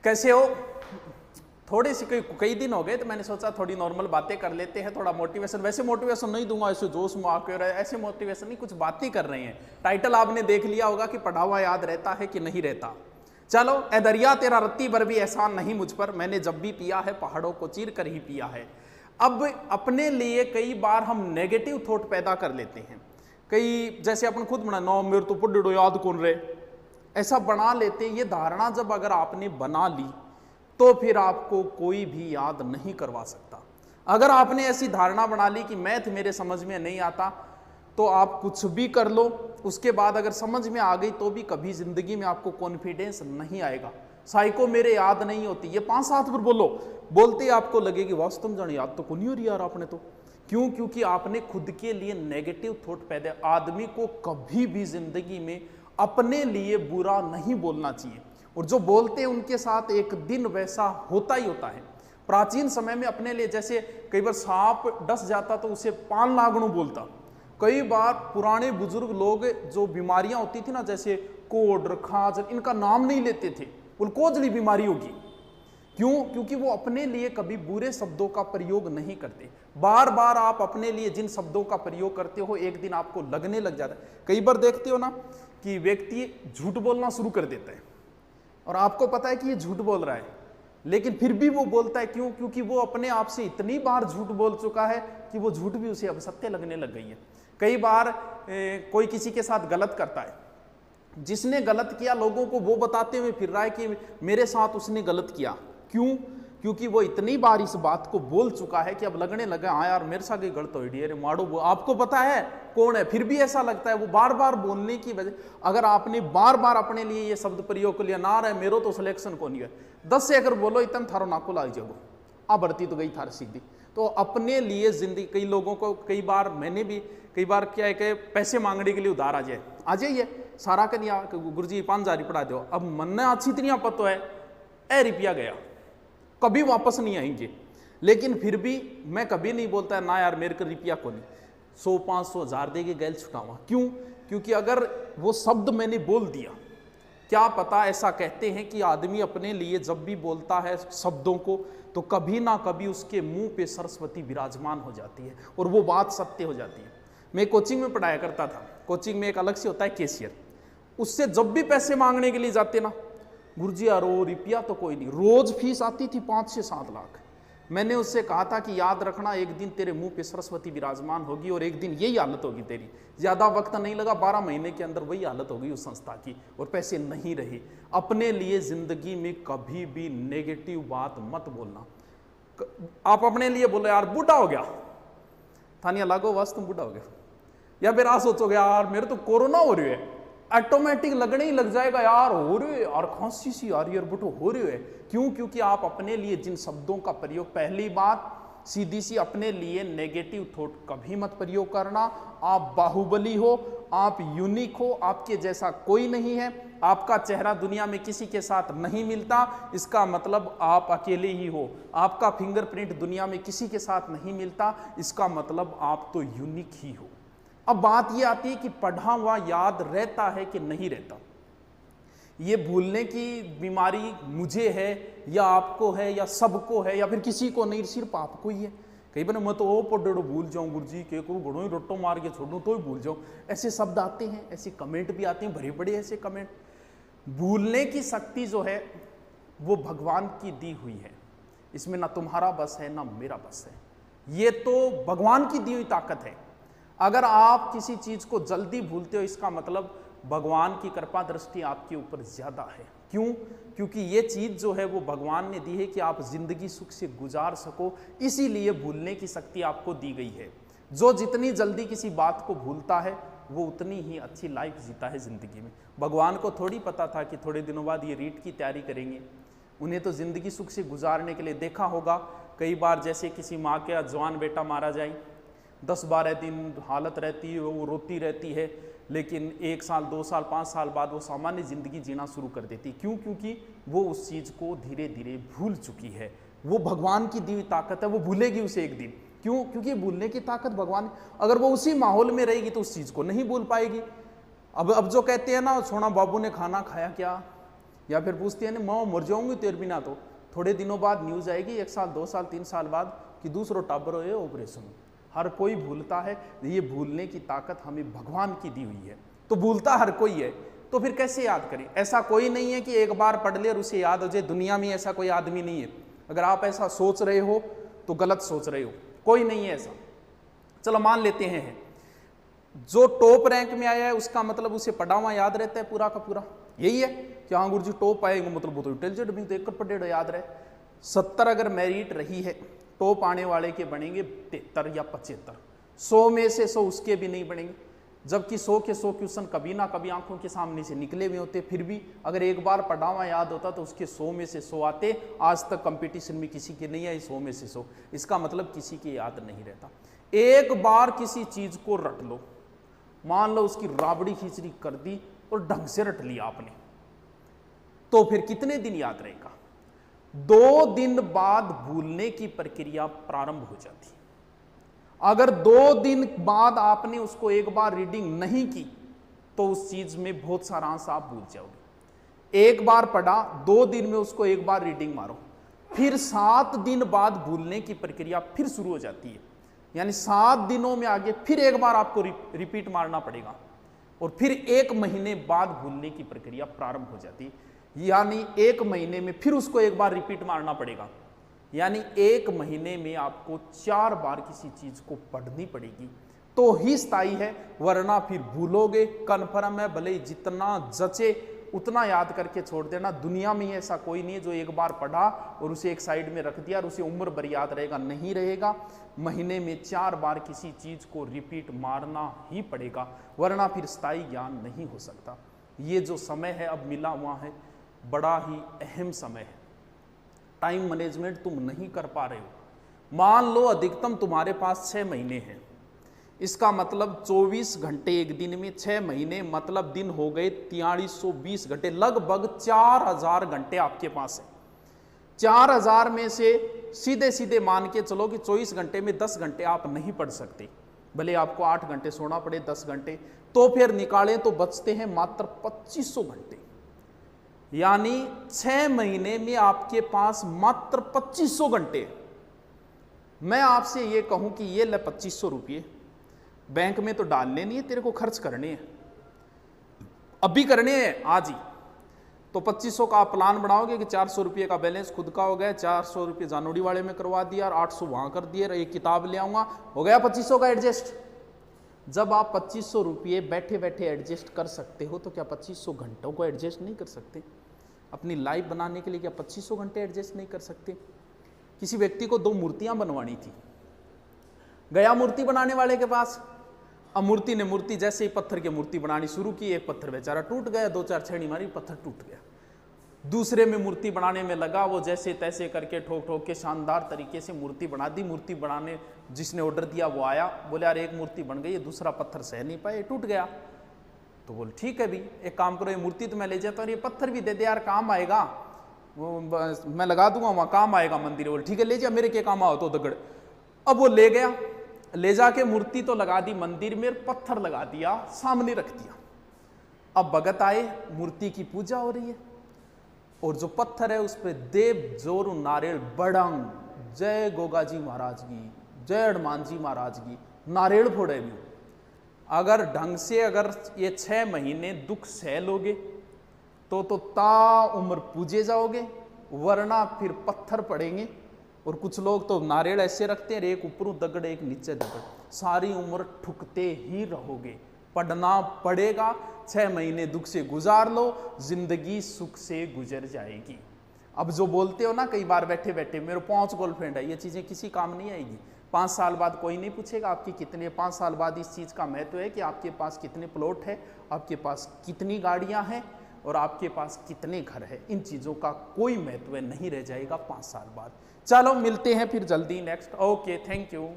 कैसे हो? थोड़ी सी कई दिन हो गए तो मैंने सोचा थोड़ी नॉर्मल बातें कर लेते हैं, थोड़ा मोटिवेशन। वैसे मोटिवेशन नहीं दूंगा ऐसे जोश में आकर, ऐसे मोटिवेशन नहीं, कुछ बातें कर रहे हैं। टाइटल आपने देख लिया होगा कि पढ़ा हुआ याद रहता है कि नहीं रहता। चलो, ए दरिया तेरा रत्ती भर भी एहसान नहीं मुझ पर, मैंने जब भी पिया है पहाड़ों को चीर कर ही पिया है। अब अपने लिए कई बार हम नेगेटिव थॉट पैदा कर लेते हैं। कई जैसे अपन खुद बना नो मेरे तो पढ़ो याद कौन रहे, ऐसा बना लेते हैं। ये धारणा जब अगर आपने बना ली तो फिर आपको कोई भी याद नहीं करवा सकता। अगर आपने ऐसी धारणा बना ली कि मैथ मेरे समझ में नहीं आता, तो आप कुछ भी कर लो, उसके बाद अगर समझ में आ गई तो भी कभी जिंदगी में आपको कॉन्फिडेंस नहीं आएगा। साइको मेरे याद नहीं होती, ये 5-7 बार बोलो, बोलते ही आपको लगेगी वास्तव में जाने याद तो कौन ही हो रही यार आपने तो। क्यों? क्योंकि आपने खुद के लिए नेगेटिव थॉट पैदा। आदमी को कभी भी जिंदगी में अपने लिए बुरा नहीं बोलना चाहिए, और जो बोलते हैं उनके साथ एक दिन वैसा होता ही होता है। प्राचीन समय में अपने लिए जैसे कई बार सांप डस जाता तो उसे 5 लागणों बोलता। कई बार पुराने बुजुर्ग लोग जो बीमारियां होती थी ना, जैसे कोढ़ खाज, इनका नाम नहीं लेते थे, उल्कोजली बीमारी होगी। क्यों? क्योंकि वो अपने लिए कभी बुरे शब्दों का प्रयोग नहीं करते। बार बार आप अपने लिए जिन शब्दों का प्रयोग करते हो एक दिन आपको लगने लग जाता है। कई बार देखते हो ना कि व्यक्ति झूठ बोलना शुरू कर देता है और आपको पता है कि ये झूठ बोल रहा है, लेकिन फिर भी वो बोलता है। क्यों? क्योंकि वो अपने आप से इतनी बार झूठ बोल चुका है कि वो झूठ भी उसे अब सत्य लगने लग गई है। कई बार कोई किसी के साथ गलत करता है, जिसने गलत किया लोगों को वो बताते हुए फिर रहा है कि मेरे साथ उसने गलत किया। क्यों? क्योंकि वो इतनी बार इस बात को बोल चुका है कि अब लगने लगा हाँ यार मेरे साथ गलत हो रही है, मारो। आपको पता है कौन है, फिर भी ऐसा लगता है। वो बार बार बोलने की वजह, अगर आपने बार बार अपने लिए ये शब्द प्रयोग कर लिया ना रहे मेरो तो सिलेक्शन को नहीं है, 10 से अगर बोलो इतना थारो नाको लाग जाओ, आ बढ़ती तो गई थार सीधी। तो अपने लिए जिंदगी, कई लोगों को कई बार मैंने भी कई बार क्या है कि पैसे मांगने के लिए उधार आ जाइए सारा कर दिया, गुरु जी 5,000 पढ़ा दो। अब मन अच्छी तरह पता है ए रुपया गया, कभी वापस नहीं आएंगे। लेकिन फिर भी मैं कभी नहीं बोलता ना यार मेरे को रुपया को नहीं, 100 500 1000 देके गैल छुटावा। क्यों? क्योंकि अगर वो शब्द मैंने बोल दिया, क्या पता, ऐसा कहते हैं कि आदमी अपने लिए जब भी बोलता है शब्दों को तो कभी ना कभी उसके मुंह पे सरस्वती विराजमान हो जाती है और वो बात सत्य हो जाती है। मैं कोचिंग में पढ़ाया करता था, कोचिंग में एक अलग से होता है कैशियर, उससे जब भी पैसे मांगने के लिए जाते ना, गुरुजी यार रुपया तो कोई नहीं, रोज फीस आती थी 5 से 7 लाख। मैंने उससे कहा था कि याद रखना एक दिन तेरे मुंह पे सरस्वती विराजमान होगी और एक दिन यही हालत होगी तेरी। ज्यादा वक्त नहीं लगा, 12 महीने के अंदर वही हालत हो गई उस संस्था की और पैसे नहीं रहे। अपने लिए जिंदगी में कभी भी नेगेटिव बात मत बोलना। आप अपने लिए बोलो यार बूढ़ा हो गया, थानिया लागो बस तुम बूढ़ा हो गया, या फिर आप सोचोगे यार मेरे तो कोरोना हो रही है, ऑटोमेटिक लगने ही लग जाएगा यार हो रही है यार खांसी सी आ रही है बटो हो रही है। क्यों? क्योंकि आप अपने लिए जिन शब्दों का प्रयोग, पहली बात सीधी सी अपने लिए नेगेटिव थॉट कभी मत प्रयोग करना। आप बाहुबली हो, आप यूनिक हो, आपके जैसा कोई नहीं है, आपका चेहरा दुनिया में किसी के साथ नहीं मिलता, इसका मतलब आप अकेले ही हो। आपका फिंगरप्रिंट दुनिया में किसी के साथ नहीं मिलता, इसका मतलब आप तो यूनिक ही हो। अब बात यह आती है कि पढ़ा हुआ याद रहता है कि नहीं रहता। ये भूलने की बीमारी मुझे है या आपको है या सबको है या फिर किसी को नहीं, सिर्फ आपको ही है। कई बार मैं तो पढ़ो भूल जाऊं गुरुजी के करूँ बड़ो ही रोटो मार के छोड़ूं तो ही भूल जाऊं, ऐसे शब्द आते हैं, ऐसे कमेंट भी आते हैं, बड़े बड़े ऐसे कमेंट। भूलने की शक्ति जो है वो भगवान की दी हुई है, इसमें ना तुम्हारा बस है ना मेरा बस है, ये तो भगवान की दी हुई ताकत है। अगर आप किसी चीज को जल्दी भूलते हो इसका मतलब भगवान की कृपा दृष्टि आपके ऊपर ज्यादा है। क्यों? क्योंकि ये चीज जो है वो भगवान ने दी है कि आप जिंदगी सुख से गुजार सको, इसीलिए भूलने की शक्ति आपको दी गई है। जो जितनी जल्दी किसी बात को भूलता है वो उतनी ही अच्छी लाइफ जीता है जिंदगी में। भगवान को थोड़ी पता था कि थोड़े दिनों बाद ये रीट की तैयारी करेंगे, उन्हें तो जिंदगी सुख से गुजारने के लिए। देखा होगा कई बार जैसे किसी माँ का जवान बेटा मारा जाए, 10-12 दिन हालत रहती है, वो रोती रहती है, लेकिन 1 साल 2 साल 5 साल बाद वो सामान्य जिंदगी जीना शुरू कर देती। क्यों? क्योंकि वो उस चीज को धीरे धीरे भूल चुकी है। वो भगवान की दी हुई ताकत है, वो भूलेगी उसे एक दिन। क्यों? क्योंकि भूलने की ताकत भगवान, अगर वो उसी माहौल में रहेगी तो उस चीज को नहीं भूल पाएगी। अब जो कहते हैं ना सोना बाबू ने खाना खाया क्या, या फिर पूछती है ना माँ मर जाऊंगी तेरे बिना, तो थोड़े दिनों बाद न्यूज आएगी 1 साल 2 साल 3 साल बाद कि दूसरों टाबर हुए ऑपरेशन। हर कोई भूलता है, ये भूलने की ताकत हमें भगवान की दी हुई है, तो भूलता हर कोई है, तो फिर कैसे याद करें। ऐसा कोई नहीं है कि एक बार पढ़ ले और उसे याद हो जाए, दुनिया में ऐसा कोई आदमी नहीं है। अगर आप ऐसा सोच रहे हो तो गलत सोच रहे हो, कोई नहीं है ऐसा। चलो मान लेते हैं जो टॉप रैंक में आया है उसका मतलब उसे पढ़ा हुआ याद रहता है पूरा का पूरा, यही है कि हाँ गुरुजी टॉप आएंगे मतलब वो तो इंटेलिजेंट भी, तो एक पढ़े याद रहे। 70 अगर मेरिट रही है, टॉप आने वाले के बनेंगे 73 या 75, 100 में से 100 उसके भी नहीं बनेंगे, जबकि 100 के 100 क्वेश्चन कभी ना कभी आंखों के सामने से निकले हुए होते। फिर भी अगर एक बार पढ़ा हुआ याद होता तो उसके 100 में से 100 आते। आज तक कंपटीशन में किसी के नहीं आई 100 में से 100, इसका मतलब किसी के याद नहीं रहता। एक बार किसी चीज को रट लो, मान लो उसकी राबड़ी खिचड़ी कर दी और ढंग से रट लिया आपने, तो फिर कितने दिन याद रहेगा? 2 दिन बाद भूलने की प्रक्रिया प्रारंभ हो जाती है। अगर 2 दिन बाद आपने उसको एक बार रीडिंग नहीं की तो उस चीज में बहुत सारा अंश आप भूल जाओगे। एक बार पढ़ा, 2 दिन में उसको एक बार रीडिंग मारो, फिर 7 दिन बाद भूलने की प्रक्रिया फिर शुरू हो जाती है। यानी 7 दिनों में आगे फिर एक बार आपको रिपीट मारना पड़ेगा और फिर 1 महीने बाद भूलने की प्रक्रिया प्रारंभ हो जाती है। यानी 1 महीने में फिर उसको एक बार रिपीट मारना पड़ेगा। यानी 1 महीने में आपको 4 बार किसी चीज को पढ़नी पड़ेगी तो ही स्थायी है, वरना फिर भूलोगे। कन्फर्म है, भले ही जितना जचे उतना याद करके छोड़ देना। दुनिया में ऐसा कोई नहीं है जो एक बार पढ़ा और उसे एक साइड में रख दिया और उसे उम्र भर याद रहेगा, नहीं रहेगा। महीने में 4 बार किसी चीज को रिपीट मारना ही पड़ेगा, वरना फिर स्थायी ज्ञान नहीं हो सकता। ये जो समय है अब मिला हुआ है, बड़ा ही अहम समय है। टाइम मैनेजमेंट तुम नहीं कर पा रहे हो। मान लो अधिकतम तुम्हारे पास 6 महीने हैं, इसका मतलब 24 घंटे एक दिन में, 6 महीने मतलब दिन हो गए 4320 घंटे, लगभग 4000 घंटे आपके पास है। 4000 में से सीधे सीधे मान के चलो कि 24 घंटे में 10 घंटे आप नहीं पढ़ सकते, भले आपको 8 घंटे सोना पड़े 10 घंटे, तो फिर निकालें तो बचते हैं मात्र 2500 घंटे। यानी 6 महीने में आपके पास मात्र 2500 घंटे। मैं आपसे ये कहूं कि ये ले 2500 रुपये बैंक में तो डालने नहीं है, तेरे को खर्च करने हैं, अभी करने हैं आज ही। तो 2500 का आप प्लान बनाओगे कि 400 रुपये का बैलेंस खुद का हो गया, 400 रुपये जानोड़ी वाले में करवा दिया और 800 वहां कर दिए, एक किताब ले आऊंगा, हो गया 2500 का एडजस्ट। जब आप 2500 रुपये बैठे बैठे एडजस्ट कर सकते हो तो क्या 2500 घंटों को एडजस्ट नहीं कर सकते? अपनी लाइफ बनाने के लिए क्या 2500 घंटे एडजस्ट नहीं कर सकते? किसी व्यक्ति को 2 मूर्तियां बनवानी थी, गया मूर्ति बनाने वाले के पास। अब मूर्ति ने मूर्ति जैसे ही पत्थर की मूर्ति बनानी शुरू की, एक पत्थर बेचारा टूट गया, 2-4 छेड़ी मारी, पत्थर टूट गया। दूसरे में मूर्ति बनाने में लगा, वो जैसे तैसे करके ठोक ठोक के शानदार तरीके से मूर्ति बना दी। मूर्ति बनाने जिसने ऑर्डर दिया वो आया, बोले यार एक मूर्ति बन गई, दूसरा पत्थर सह नहीं पाए, टूट गया। तो बोल ठीक है भी, एक काम करो, ये मूर्ति तो मैं ले जाता हूँ, ये पत्थर भी दे दे यार, काम आएगा, वो मैं लगा दूंगा वहाँ, काम आएगा मंदिर। बोल ठीक है ले जा, मेरे के काम आओ तो दगड़। अब वो ले गया, ले जाके मूर्ति तो लगा दी मंदिर में, पत्थर लगा दिया सामने रख दिया। अब भगत आए, मूर्ति की पूजा हो रही है और जो पत्थर है उस पर देव जोर नारियल बड़ंग, जय गोगाजी महाराज की, जय हनुमान जी महाराज की, नारियल फोड़े भी। अगर ढंग से अगर ये 6 महीने दुख सह लोगे तो ता उम्र पूजे जाओगे, वरना फिर पत्थर पड़ेंगे। और कुछ लोग तो नारियल ऐसे रखते हैं, एक ऊपर दगड़ एक नीचे दगड़, सारी उम्र ठुकते ही रहोगे। पढ़ना पड़ेगा, 6 महीने दुख से गुजार लो, जिंदगी सुख से गुजर जाएगी। अब जो बोलते हो ना कई बार बैठे बैठे मेरे 5 गर्लफ्रेंड है, ये चीजें किसी काम नहीं आएगी। 5 साल बाद कोई नहीं पूछेगा आपकी कितने, 5 साल बाद इस चीज का महत्व है कि आपके पास कितने प्लॉट है, आपके पास कितनी गाड़ियां हैं और आपके पास कितने घर है। इन चीजों का कोई महत्व नहीं रह जाएगा 5 साल बाद। चलो मिलते हैं फिर जल्दी नेक्स्ट। Okay, thank you.